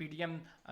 PDM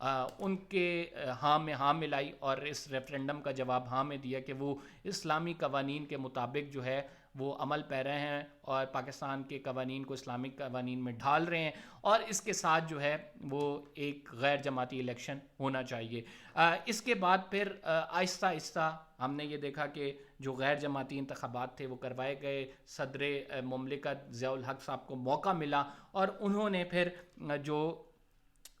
ان کے ہاں میں ہاں ملائی اور اس ریفرینڈم کا جواب ہاں میں دیا کہ وہ اسلامی قوانین کے مطابق جو ہے وہ عمل پیرا ہیں اور پاکستان کے قوانین کو اسلامک قوانین میں ڈھال رہے ہیں، اور اس کے ساتھ جو ہے وہ ایک غیر جماعتی الیکشن ہونا چاہیے۔ اس کے بعد پھر آہستہ آہستہ ہم نے یہ دیکھا کہ جو غیر جماعتی انتخابات تھے وہ کروائے گئے، صدر مملکت ضیاء الحق صاحب کو موقع ملا اور انہوں نے پھر جو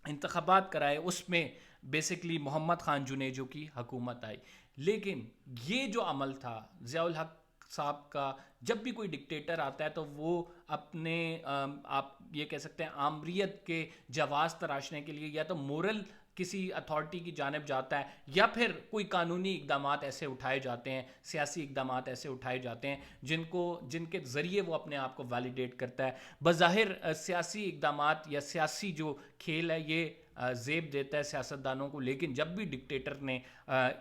انتخابات کرائے اس میں بیسکلی محمد خان جنیجو کی حکومت آئی۔ لیکن یہ جو عمل تھا ضیاء الحق صاحب کا، جب بھی کوئی ڈکٹیٹر آتا ہے تو وہ اپنے آپ یہ کہہ سکتے ہیں آمریت کے جواز تراشنے کے لیے یا تو مورل کسی اتھارٹی کی جانب جاتا ہے یا پھر کوئی قانونی اقدامات ایسے اٹھائے جاتے ہیں، سیاسی اقدامات ایسے اٹھائے جاتے ہیں جن کے ذریعے وہ اپنے آپ کو ویلیڈیٹ کرتا ہے۔ بظاہر سیاسی اقدامات یا سیاسی جو کھیل ہے یہ زیب دیتا ہے سیاستدانوں کو، لیکن جب بھی ڈکٹیٹر نے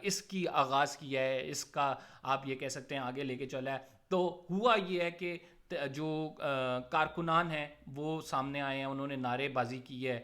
اس کی آغاز کیا ہے، اس کا آپ یہ کہہ سکتے ہیں آگے لے کے چلا ہے، تو ہوا یہ ہے کہ جو کارکنان ہیں وہ سامنے آئے ہیں، انہوں نے نعرے بازی کی ہے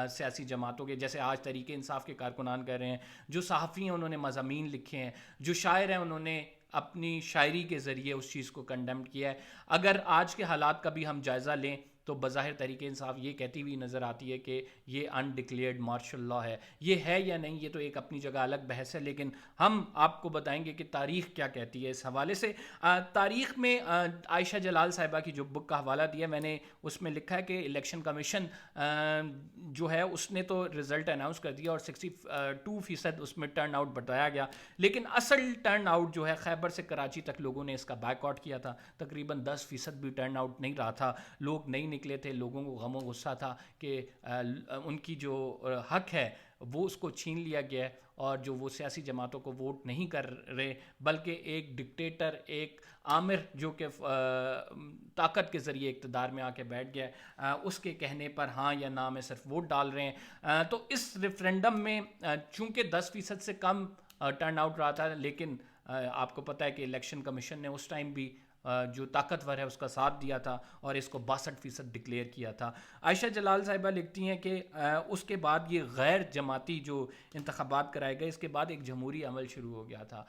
سیاسی جماعتوں کے، جیسے آج تحریک انصاف کے کارکنان کر رہے ہیں، جو صحافی ہیں انہوں نے مضامین لکھے ہیں، جو شاعر ہیں انہوں نے اپنی شاعری کے ذریعے اس چیز کو کنڈیم کیا ہے۔ اگر آج کے حالات کا بھی ہم جائزہ لیں تو بظاہر تحریک انصاف یہ کہتی ہوئی نظر آتی ہے کہ یہ انڈکلیئرڈ مارشل لا ہے۔ یہ ہے یا نہیں یہ تو ایک اپنی جگہ الگ بحث ہے، لیکن ہم آپ کو بتائیں گے کہ تاریخ کیا کہتی ہے اس حوالے سے۔ تاریخ میں عائشہ جلال صاحبہ کی جو بک کا حوالہ دیا میں نے، اس میں لکھا ہے کہ الیکشن کمیشن جو ہے اس نے تو رزلٹ اناؤنس کر دیا اور 62% اس میں ٹرن آؤٹ بتایا گیا، لیکن اصل ٹرن آؤٹ جو ہے خیبر سے کراچی تک لوگوں نے اس کا بیک آؤٹ کیا تھا، تقریباً 10% بھی ٹرن آؤٹ نہیں رہا تھا، لوگ نہیں نکلے تھے، لوگوں کو غم و غصہ تھا کہ ان کی جو حق ہے وہ اس کو چھین لیا گیا ہے، اور جو وہ سیاسی جماعتوں کو ووٹ نہیں کر رہے بلکہ ایک ڈکٹیٹر، ایک آمر جو کہ طاقت کے ذریعے اقتدار میں آ کے بیٹھ گیا، اس کے کہنے پر ہاں یا نہ میں صرف ووٹ ڈال رہے ہیں۔ تو اس ریفرینڈم میں چونکہ 10% سے کم ٹرن آؤٹ رہا تھا، لیکن آپ کو پتہ ہے کہ الیکشن کمیشن نے اس ٹائم بھی جو طاقتور ہے اس کا ساتھ دیا تھا اور اس کو 62% ڈکلیئر کیا تھا۔ عائشہ جلال صاحبہ لکھتی ہیں کہ اس کے بعد یہ غیر جماعتی جو انتخابات کرائے گئے، اس کے بعد ایک جمہوری عمل شروع ہو گیا تھا۔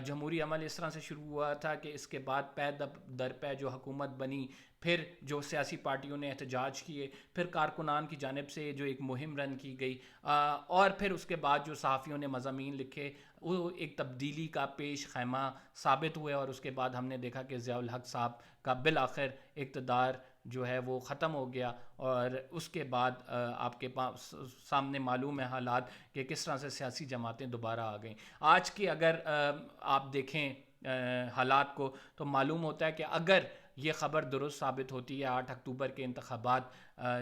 جمہوری عمل اس طرح سے شروع ہوا تھا کہ اس کے بعد پے در پے جو حکومت بنی، پھر جو سیاسی پارٹیوں نے احتجاج کیے، پھر کارکنان کی جانب سے جو ایک مہم رن کی گئی، اور پھر اس کے بعد جو صحافیوں نے مضامین لکھے وہ ایک تبدیلی کا پیش خیمہ ثابت ہوئے، اور اس کے بعد ہم نے دیکھا کہ ضیاء الحق صاحب کا بالآخر اقتدار جو ہے وہ ختم ہو گیا، اور اس کے بعد آپ کے پاس سامنے معلوم ہے حالات کہ کس طرح سے سیاسی جماعتیں دوبارہ آ گئیں۔ آج کے اگر آپ دیکھیں حالات کو تو معلوم ہوتا ہے کہ اگر یہ خبر درست ثابت ہوتی ہے، 8 اکتوبر کے انتخابات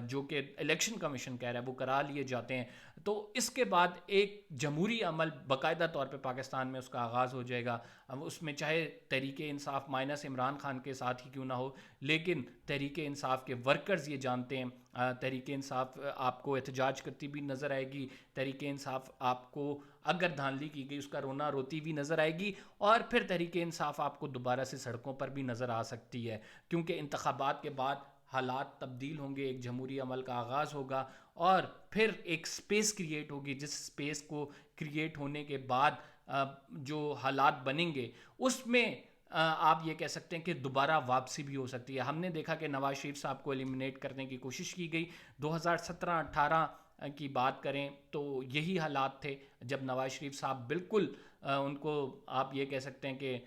جو کہ الیکشن کمیشن کہہ رہا ہے وہ کرا لیے جاتے ہیں، تو اس کے بعد ایک جمہوری عمل باقاعدہ طور پہ پاکستان میں اس کا آغاز ہو جائے گا۔ اس میں چاہے تحریک انصاف مائنس عمران خان کے ساتھ ہی کیوں نہ ہو، لیکن تحریک انصاف کے ورکرز یہ جانتے ہیں، تحریک انصاف آپ کو احتجاج کرتی بھی نظر آئے گی، تحریک انصاف آپ کو اگر دھاندلی کی گئی اس کا رونا روتی بھی نظر آئے گی، اور پھر تحریک انصاف آپ کو دوبارہ سے سڑکوں پر بھی نظر آ سکتی ہے، کیونکہ انتخابات کے بعد حالات تبدیل ہوں گے، ایک جمہوری عمل کا آغاز ہوگا، اور پھر ایک سپیس کریٹ ہوگی، جس سپیس کو کریٹ ہونے کے بعد جو حالات بنیں گے اس میں آپ یہ کہہ سکتے ہیں کہ دوبارہ واپسی بھی ہو سکتی ہے۔ ہم نے دیکھا کہ نواز شریف صاحب کو ایلیمنیٹ کرنے کی کوشش کی گئی، 2017-18 کی بات کریں تو یہی حالات تھے جب نواز شریف صاحب بالکل ان کو آپ یہ کہہ سکتے ہیں کہ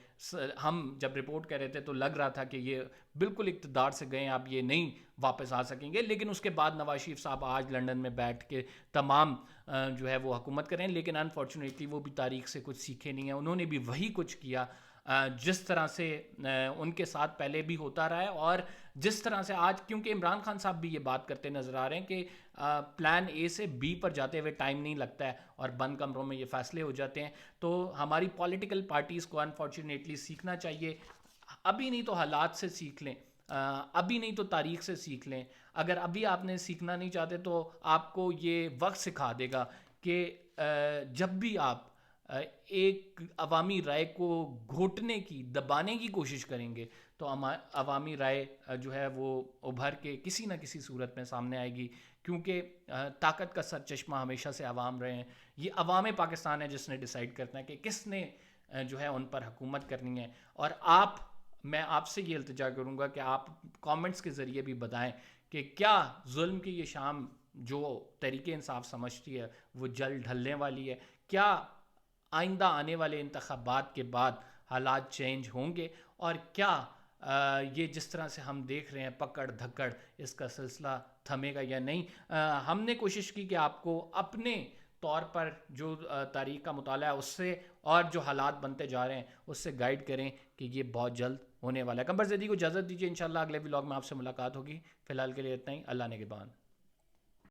ہم جب رپورٹ کر رہے تھے تو لگ رہا تھا کہ یہ بالکل اقتدار سے گئے، اب یہ نہیں واپس آ سکیں گے، لیکن اس کے بعد نواز شریف صاحب آج لندن میں بیٹھ کے تمام جو ہے وہ حکومت کریں، لیکن انفارچونیٹلی وہ بھی تاریخ سے کچھ سیکھے نہیں ہیں، انہوں نے بھی وہی کچھ کیا جس طرح سے ان کے ساتھ پہلے بھی ہوتا رہا ہے، اور جس طرح سے آج کیونکہ عمران خان صاحب بھی یہ بات کرتے نظر آ رہے ہیں کہ پلان اے سے بی پر جاتے ہوئے ٹائم نہیں لگتا ہے اور بند کمروں میں یہ فیصلے ہو جاتے ہیں، تو ہماری پولیٹیکل پارٹیز کو انفارچونیٹلی سیکھنا چاہیے، ابھی نہیں تو حالات سے سیکھ لیں، ابھی نہیں تو تاریخ سے سیکھ لیں، اگر ابھی آپ نے سیکھنا نہیں چاہتے تو آپ کو یہ وقت سکھا دے گا کہ جب بھی آپ ایک عوامی رائے کو گھوٹنے کی، دبانے کی کوشش کریں گے تو عوامی رائے جو ہے وہ ابھر کے کسی نہ کسی صورت میں سامنے آئے گی، کیونکہ طاقت کا سرچشمہ ہمیشہ سے عوام رہے ہیں. یہ عوام پاکستان ہے جس نے ڈیسائیڈ کرنا ہے کہ کس نے جو ہے ان پر حکومت کرنی ہے. اور میں آپ سے یہ التجا کروں گا کہ آپ کامنٹس کے ذریعے بھی بتائیں کہ کیا ظلم کی یہ شام جو تحریک انصاف سمجھتی ہے وہ جلد ڈھلنے والی ہے؟ کیا آئندہ آنے والے انتخابات کے بعد حالات چینج ہوں گے؟ اور کیا یہ جس طرح سے ہم دیکھ رہے ہیں پکڑ دھکڑ، اس کا سلسلہ تھمے گا یا نہیں؟ ہم نے کوشش کی کہ آپ کو اپنے طور پر جو تاریخ کا مطالعہ ہے اس سے اور جو حالات بنتے جا رہے ہیں اس سے گائیڈ کریں کہ یہ بہت جلد ہونے والا ہے. قمر زیدی کو اجازت دیجیے، انشاءاللہ اگلے ولاگ میں آپ سے ملاقات ہوگی. فی الحال کے لیے اتنا ہی. اللہ نگہبان.